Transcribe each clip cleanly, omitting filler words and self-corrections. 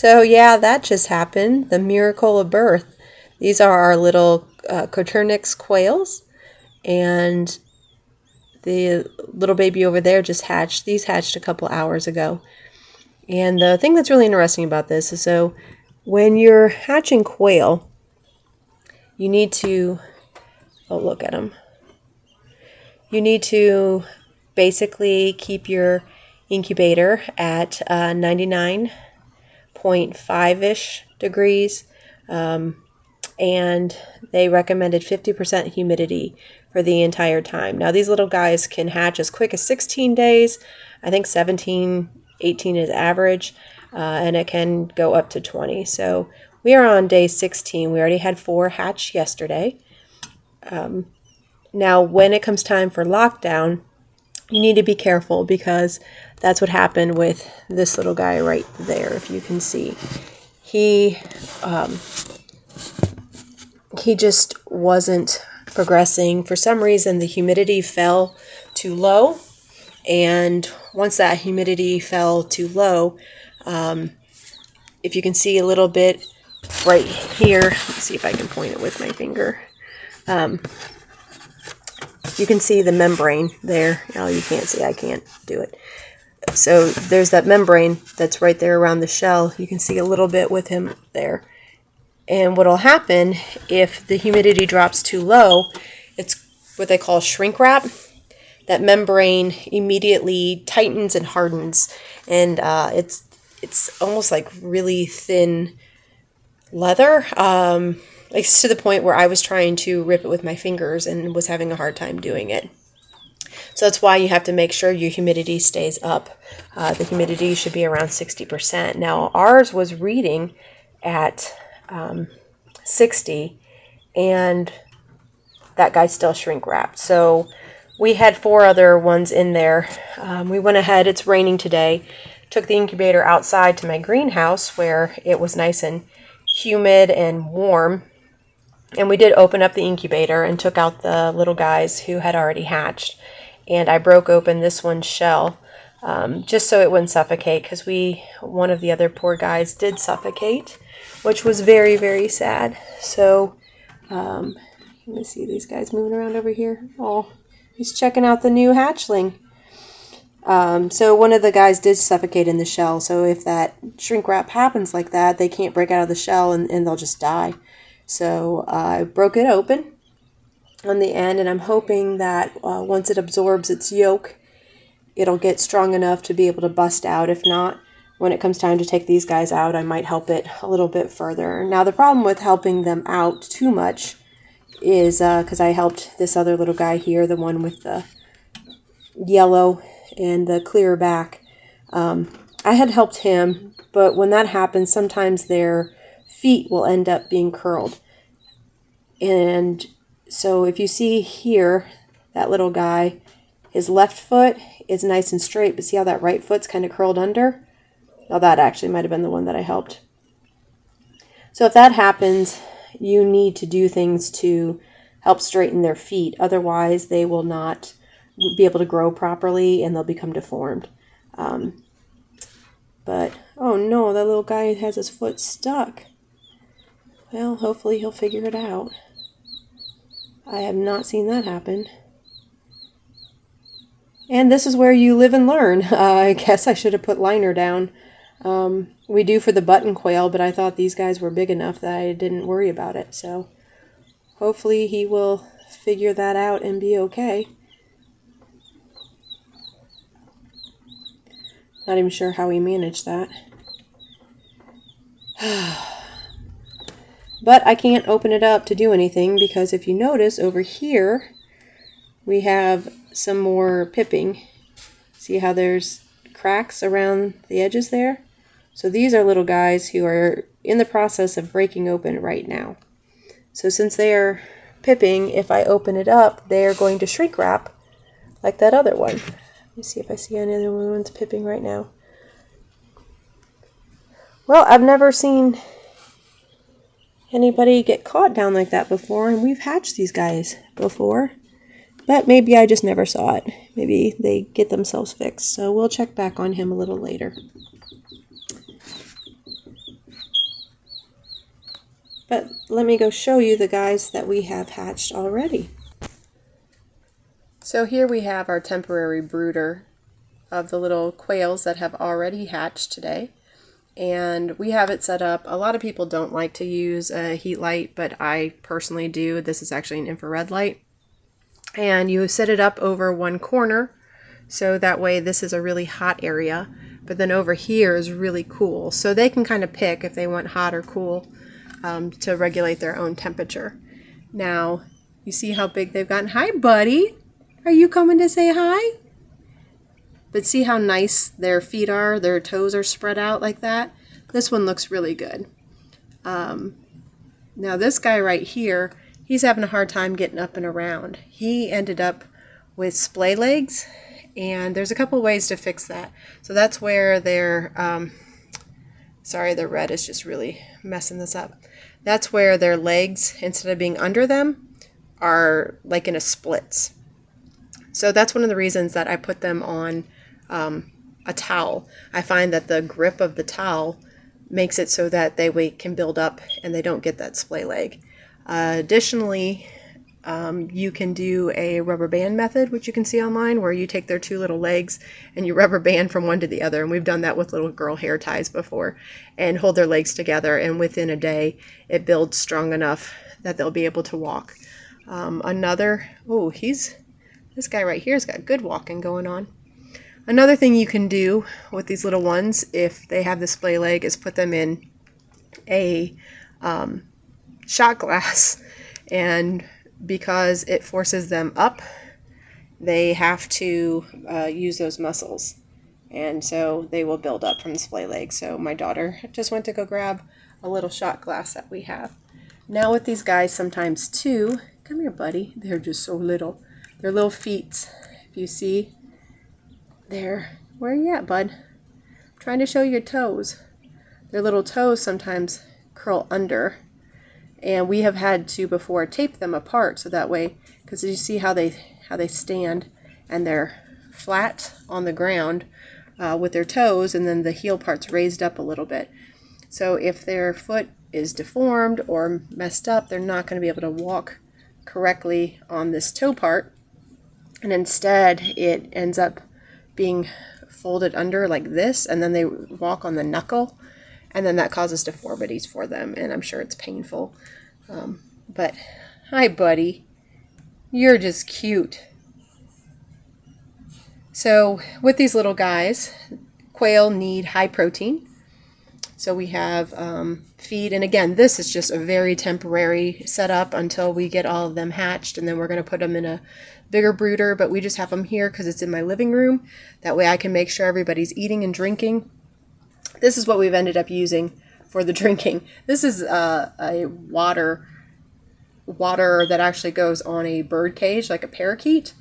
So yeah, that just happened. The miracle of birth. These are our little coturnix quails, and the little baby over there just hatched. These hatched a couple hours ago. And the thing that's really interesting about this is, so when you're hatching quail, you need to, oh, look at them. You need to basically keep your incubator at 99.5-ish degrees, and they recommended 50% humidity for the entire time. Now, these little guys can hatch as quick as 16 days. I think 17, 18 is average, and it can go up to 20. So we are on day 16. We already had 4 hatch yesterday. Now, when it comes time for lockdown, you need to be careful, because that's what happened with this little guy right there, if you can see. He just wasn't progressing. For some reason, the humidity fell too low, and once that humidity fell too low, if you can see a little bit right here, let's see if I can point it with my finger. You can see the membrane there. Oh, you can't see. I can't do it. So there's that membrane that's right there around the shell. You can see a little bit with him there. And what will happen if the humidity drops too low, it's what they call shrink wrap. That membrane immediately tightens and hardens, and it's almost like really thin leather. It's to the point where I was trying to rip it with my fingers and was having a hard time doing it. So that's why you have to make sure your humidity stays up. The humidity should be around 60%. Now, ours was reading at 60, and that guy's still shrink wrapped. So we had 4 other ones in there. We went ahead, it's raining today, took the incubator outside to my greenhouse where it was nice and humid and warm. And we did open up the incubator and took out the little guys who had already hatched. And I broke open this one's shell just so it wouldn't suffocate, because one of the other poor guys did suffocate, which was very, very sad. So, let me see these guys moving around over here. Oh, he's checking out the new hatchling. So one of the guys did suffocate in the shell. So if that shrink wrap happens like that, they can't break out of the shell, and they'll just die. So I broke it open on the end, and I'm hoping that once it absorbs its yolk, it'll get strong enough to be able to bust out. If not, when it comes time to take these guys out, I might help it a little bit further. Now, the problem with helping them out too much is because I helped this other little guy here, the one with the yellow and the clear back. I had helped him, but when that happens, sometimes their feet will end up being curled. And so if you see here, that little guy, his left foot is nice and straight, but see how that right foot's kind of curled under? Now, that actually might have been the one that I helped. So if that happens, you need to do things to help straighten their feet. Otherwise, they will not be able to grow properly, and they'll become deformed. But, oh no, that little guy has his foot stuck. Well, hopefully he'll figure it out. I have not seen that happen. And this is where you live and learn. I guess I should have put liner down. We do for the button quail, but I thought these guys were big enough that I didn't worry about it. So hopefully he will figure that out and be okay. Not even sure how he managed that. But I can't open it up to do anything, because if you notice over here, we have some more pipping. See how there's cracks around the edges there? So these are little guys who are in the process of breaking open right now. So since they are pipping, if I open it up, they are going to shrink wrap like that other one. Let me see if I see any other ones pipping right now. Well, I've never seen anybody get caught down like that before, and we've hatched these guys before. But maybe I just never saw it. Maybe they get themselves fixed. So we'll check back on him a little later. But let me go show you the guys that we have hatched already. So here we have our temporary brooder of the little quails that have already hatched today. And we have it set up. A lot of people don't like to use a heat light, but I personally do. This is actually an infrared light. And you set it up over one corner, so that way this is a really hot area, but then over here is really cool. So they can kind of pick if they want hot or cool to regulate their own temperature. Now, you see how big they've gotten? Hi, buddy. Are you coming to say hi? But see how nice their feet are? Their toes are spread out like that. This one looks really good. Now this guy right here, he's having a hard time getting up and around. He ended up with splay legs, and there's a couple ways to fix that. So that's where their, sorry, the red is just really messing this up. That's where their legs, instead of being under them, are like in a splits. So that's one of the reasons that I put them on a towel. I find that the grip of the towel makes it so that they can build up and they don't get that splay leg. Additionally, you can do a rubber band method, which you can see online, where you take their two little legs and you rubber band from one to the other. And we've done that with little girl hair ties before, and hold their legs together, and within a day it builds strong enough that they'll be able to walk. This guy right here's got good walking going on. Another thing you can do with these little ones, if they have the splay leg, is put them in a shot glass, and because it forces them up, they have to use those muscles, and so they will build up from the splay leg. So my daughter just went to go grab a little shot glass that we have. Now with these guys sometimes too, come here buddy, they're just so little. Their little feet, if you see, there, where are you at, bud? I'm trying to show your toes. Their little toes sometimes curl under, and we have had to before tape them apart, so that way, because you see how they stand, and they're flat on the ground with their toes, and then the heel part's raised up a little bit. So if their foot is deformed or messed up, they're not going to be able to walk correctly on this toe part, and instead it ends up being folded under like this, and then they walk on the knuckle, and then that causes deformities for them, and I'm sure it's painful. But hi buddy, you're just cute. So with these little guys, quail need high protein. So we have feed, and again, this is just a very temporary setup until we get all of them hatched, and then we're going to put them in a bigger brooder, but we just have them here because it's in my living room. That way I can make sure everybody's eating and drinking. This is what we've ended up using for the drinking. This is a water that actually goes on a bird cage, like a parakeet.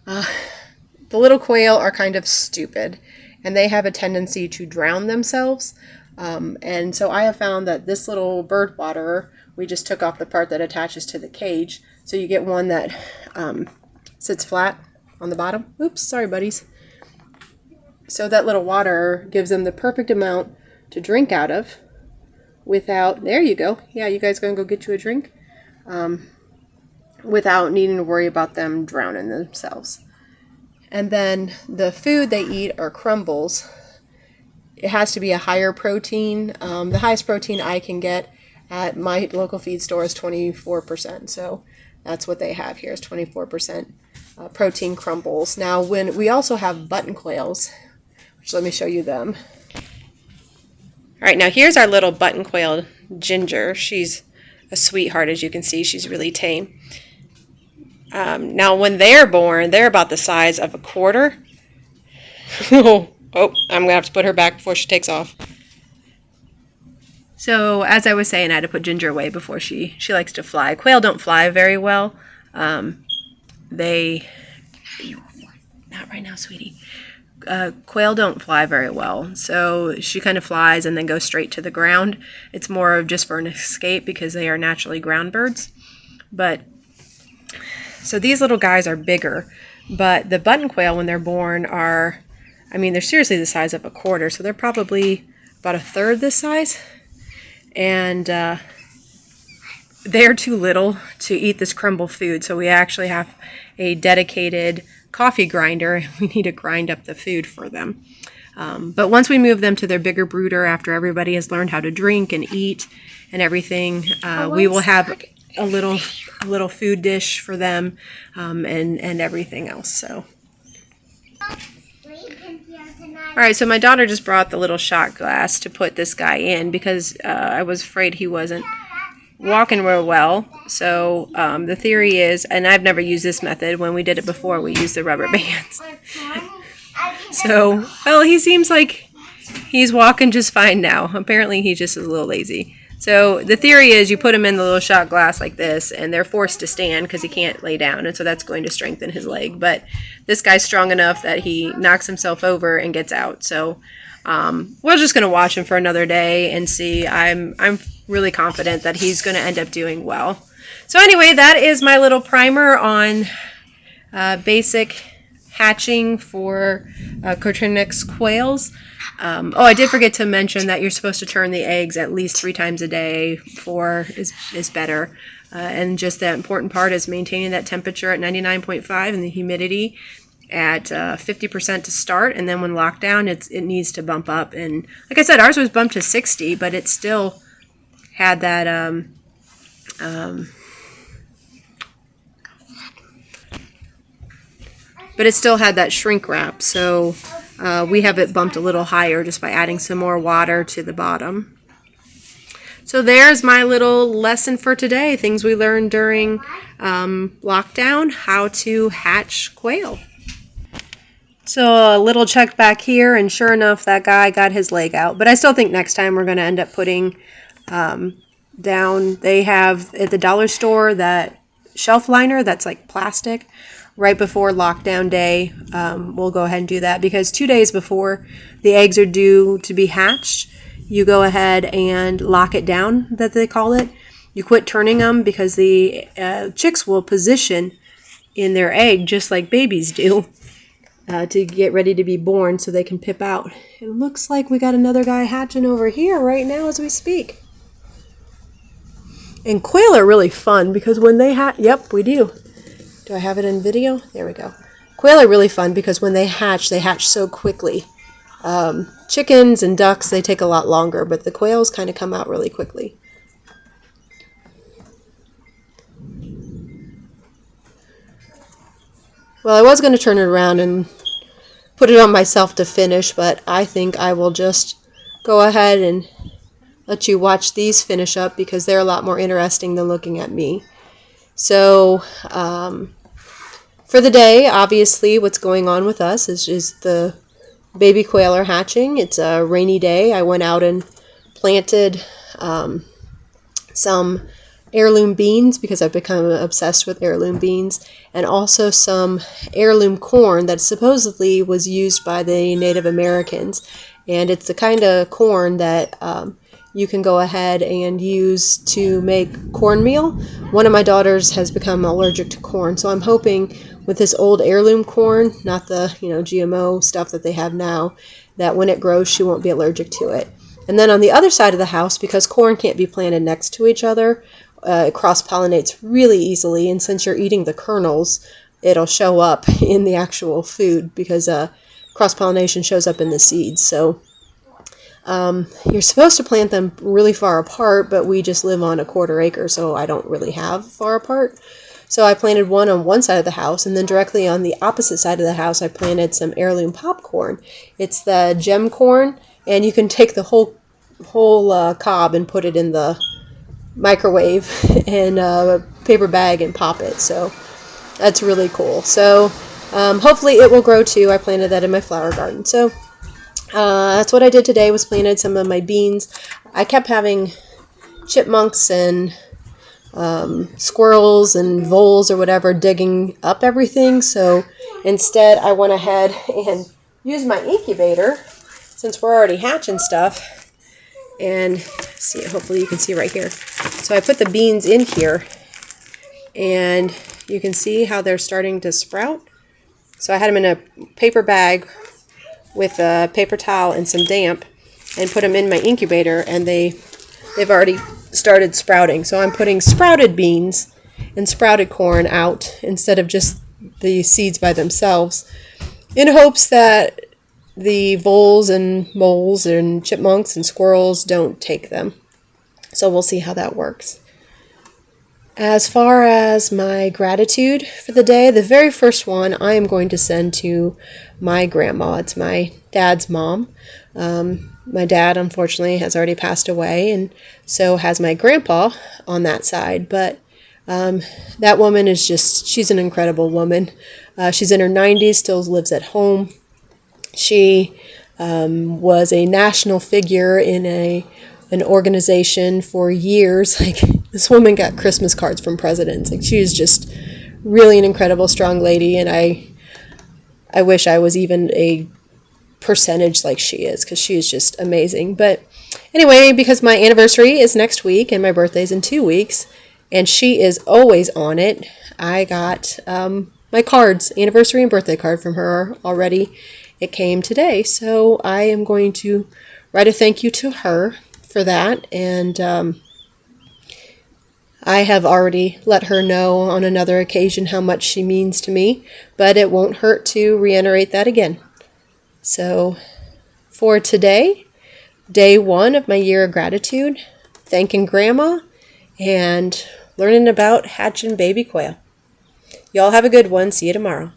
The little quail are kind of stupid, and they have a tendency to drown themselves. And so I have found that this little bird waterer, we just took off the part that attaches to the cage. So you get one that sits flat on the bottom. Oops, sorry buddies. So that little water gives them the perfect amount to drink out of without, there you go. Yeah, you guys gonna go get you a drink? Without needing to worry about them drowning themselves. And then the food they eat are crumbles. It has to be a higher protein. The highest protein I can get at my local feed store is 24%. So that's what they have here is 24% protein crumbles. Now when we also have button quails, which let me show you them. All right, now here's our little button quail, Ginger. She's a sweetheart, as you can see. She's really tame. Now when they're born, they're about the size of a quarter. Oh, I'm gonna have to put her back before she takes off. So as I was saying, I had to put Ginger away before she likes to fly. Quail don't fly very well. Not right now, sweetie. Quail don't fly very well, so she kind of flies and then goes straight to the ground. It's more of just for an escape because they are naturally ground birds. But so these little guys are bigger, but the button quail when they're born are, I mean, they're seriously the size of a quarter, so they're probably about a third this size. And they're too little to eat this crumble food, so we actually have a dedicated coffee grinder. We need to grind up the food for them. But once we move them to their bigger brooder, after everybody has learned how to drink and eat and everything, we will have a little food dish for them, and everything else. So, all right. So my daughter just brought the little shot glass to put this guy in because I was afraid he wasn't walking real well. So the theory is, and I've never used this method. When we did it before, we used the rubber bands. So, well, he seems like he's walking just fine now. Apparently, he just is a little lazy. So the theory is you put him in the little shot glass like this, and they're forced to stand because he can't lay down, and so that's going to strengthen his leg. But this guy's strong enough that he knocks himself over and gets out. So we're just going to watch him for another day and see. I'm really confident that he's going to end up doing well. So anyway, that is my little primer on basic hatching for coturnix quails. I did forget to mention that you're supposed to turn the eggs at least 3 times a day. 4 is better. And just the important part is maintaining that temperature at 99.5 and the humidity at 50% to start. And then when locked down, it needs to bump up. And like I said, ours was bumped to 60, but it still had that shrink wrap, so we have it bumped a little higher just by adding some more water to the bottom. So there's my little lesson for today, things we learned during lockdown, how to hatch quail. So a little check back here, and sure enough, that guy got his leg out. But I still think next time we're going to end up putting down, they have at the dollar store that shelf liner that's like plastic. Right before lockdown day, we'll go ahead and do that, because 2 days before the eggs are due to be hatched, you go ahead and lock it down, that they call it. You quit turning them because the chicks will position in their egg just like babies do to get ready to be born so they can pip out. It looks like we got another guy hatching over here right now as we speak. And quail are really fun because when they hatch, yep, we do. Do I have it in video? There we go. Quail are really fun because when they hatch so quickly. Chickens and ducks, they take a lot longer, but the quails kind of come out really quickly. Well, I was going to turn it around and put it on myself to finish, but I think I will just go ahead and let you watch these finish up because they're a lot more interesting than looking at me. So, for the day, obviously, what's going on with us is the baby quail are hatching. It's a rainy day. I went out and planted some heirloom beans because I've become obsessed with heirloom beans, and also some heirloom corn that supposedly was used by the Native Americans. And it's the kind of corn that you can go ahead and use to make cornmeal. One of my daughters has become allergic to corn, so I'm hoping with this old heirloom corn, not the GMO stuff that they have now, that when it grows she won't be allergic to it. And then on the other side of the house, because corn can't be planted next to each other, it cross-pollinates really easily, and since you're eating the kernels, it'll show up in the actual food because cross-pollination shows up in the seeds. So you're supposed to plant them really far apart, but we just live on a 1/4 acre, so I don't really have far apart. So I planted one on one side of the house, and then directly on the opposite side of the house I planted some heirloom popcorn. It's the gem corn, and you can take the whole cob and put it in the microwave in a paper bag and pop it. So that's really cool. So hopefully it will grow too. I planted that in my flower garden. So that's what I did today, was planted some of my beans. I kept having chipmunks and squirrels and voles or whatever digging up everything, so instead I went ahead and used my incubator, since we're already hatching stuff, and see, hopefully you can see right here. So I put the beans in here, and you can see how they're starting to sprout. So I had them in a paper bag with a paper towel and some damp, and put them in my incubator, and they've already started sprouting. So I'm putting sprouted beans and sprouted corn out instead of just the seeds by themselves, in hopes that the voles and moles and chipmunks and squirrels don't take them. So we'll see how that works. As far as my gratitude for the day, the very first one I am going to send to my grandma. It's my dad's mom. My dad, unfortunately, has already passed away, and so has my grandpa on that side. But that woman is she's an incredible woman. She's in her 90s, still lives at home. She was a national figure in an organization for years. Like, this woman got Christmas cards from presidents. Like, she is just really an incredible, strong lady, and I wish I was even a percentage like she is, because she is just amazing. But anyway, because my anniversary is next week and my birthday's in 2 weeks, and she is always on it, I got my cards, anniversary and birthday card from her already. It came today, so I am going to write a thank you to her for that, and I have already let her know on another occasion how much she means to me, but it won't hurt to reiterate that again. So for today, day 1 of my year of gratitude, thanking Grandma and learning about hatching baby quail. Y'all have a good one. See you tomorrow.